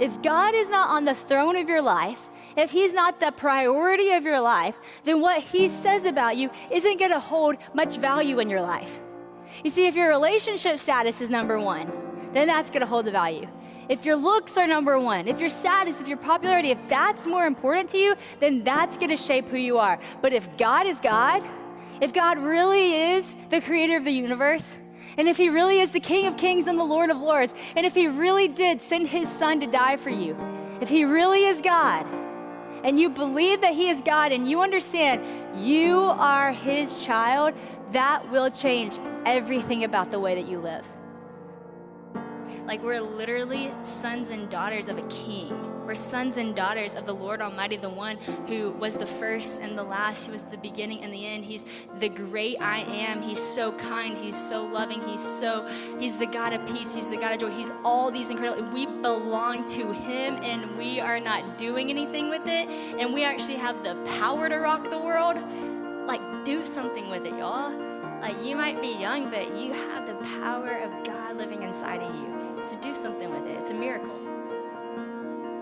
If God is not on the throne of your life, if he's not the priority of your life, then what he says about you isn't going to hold much value in your life. You see, if your relationship status is number one, then that's going to hold the value. If your looks are number one, if your status, if your popularity, if that's more important to you, then that's going to shape who you are. But if God is God, if God really is the creator of the universe, and if he really is the King of Kings and the Lord of Lords, and if he really did send his son to die for you, if he really is God, and you believe that he is God, and you understand you are his child, that will change everything about the way that you live. Like, we're literally sons and daughters of a king. We're sons and daughters of the Lord Almighty, the one who was the first and the last. He was the beginning and the end. He's the great I am. He's so kind. He's so loving. He's the God of peace. He's the God of joy. He's all these incredible. We belong to him, and we are not doing anything with it. And we actually have the power to rock the world. Like, do something with it, y'all. Like, you might be young, but you have the power of God living inside of you. So do something with it. It's a miracle.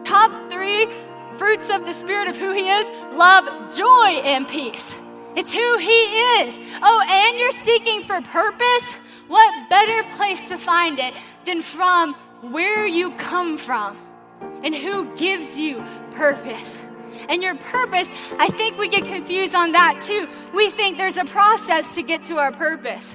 Top 3 fruits of the Spirit of who he is: love, joy, and peace. It's who he is. Oh, and you're seeking for purpose? What better place to find it than from where you come from and who gives you purpose? And your purpose, I think we get confused on that too. We think there's a process to get to our purpose.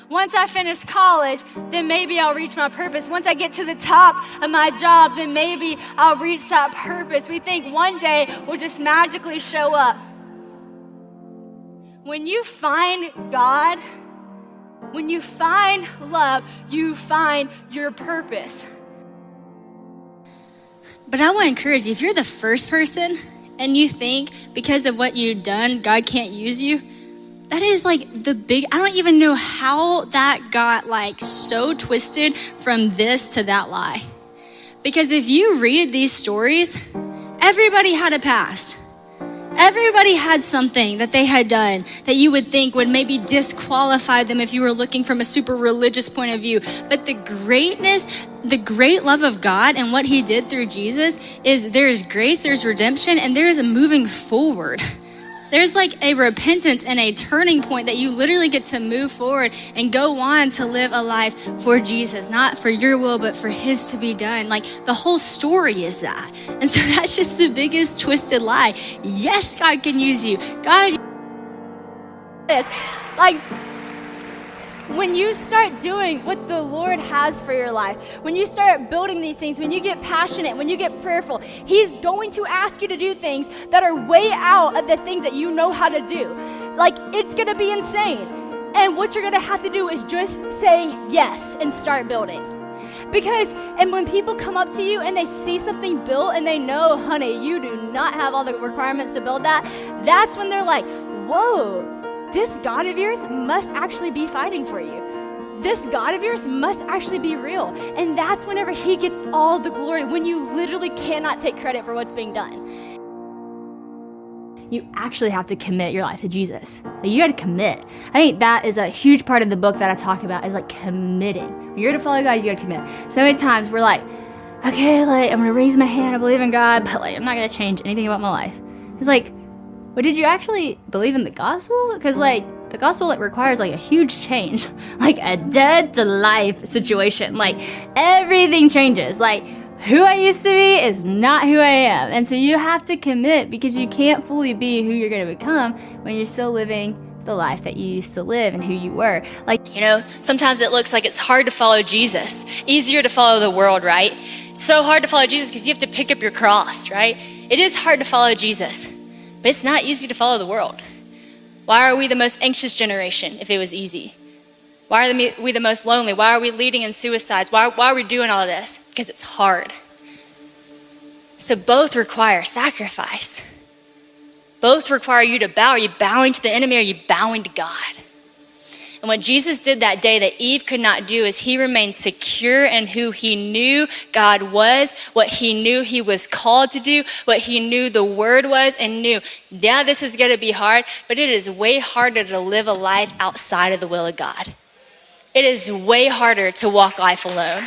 Once I finish college, then maybe I'll reach my purpose. Once I get to the top of my job, then maybe I'll reach that purpose. We think one day we'll just magically show up. When you find God, when you find love, you find your purpose. But I want to encourage you, if you're the first person and you think because of what you've done, God can't use you, that is like I don't even know how that got like so twisted from this to that lie. Because if you read these stories, everybody had a past. Everybody had something that they had done that you would think would maybe disqualify them if you were looking from a super religious point of view. But the great love of God and what he did through Jesus is there's grace, there's redemption, and there's a moving forward. There's like a repentance and a turning point that you literally get to move forward and go on to live a life for Jesus, not for your will, but for his to be done. Like, the whole story is that. And so that's just the biggest twisted lie. Yes, God can use you. God, like, when you start doing what the Lord has for your life, when you start building these things, when you get passionate, when you get prayerful, he's going to ask you to do things that are way out of the things that you know how to do. Like, it's going to be insane. And what you're going to have to do is just say yes and start building. And when people come up to you and they see something built and they know, honey, you do not have all the requirements to build that, that's when they're like, whoa, this God of yours must actually be fighting for you. This God of yours must actually be real. And that's whenever he gets all the glory, when you literally cannot take credit for what's being done. You actually have to commit your life to Jesus. Like, you got to commit. I think that is a huge part of the book that I talk about, is like committing. When you're to follow God, you got to commit. So many times we're like, okay, like, I'm going to raise my hand, I believe in God, but like, I'm not going to change anything about my life. It's like, but did you actually believe in the gospel? Because like, the gospel, it requires like a huge change, like a dead to life situation. Like, everything changes. Like, who I used to be is not who I am. And so you have to commit, because you can't fully be who you're going to become when you're still living the life that you used to live and who you were. Like, you know, sometimes it looks like it's hard to follow Jesus, easier to follow the world, right? So hard to follow Jesus because you have to pick up your cross, right? It is hard to follow Jesus. But it's not easy to follow the world. Why are we the most anxious generation if it was easy? Why are we the most lonely? Why are we leading in suicides? Why are we doing all of this? Because it's hard. So both require sacrifice. Both require you to bow. Are you bowing to the enemy, or are you bowing to God? And what Jesus did that day that Eve could not do is he remained secure in who he knew God was, what he knew he was called to do, what he knew the word was, and knew, yeah, this is going to be hard, but it is way harder to live a life outside of the will of God. It is way harder to walk life alone.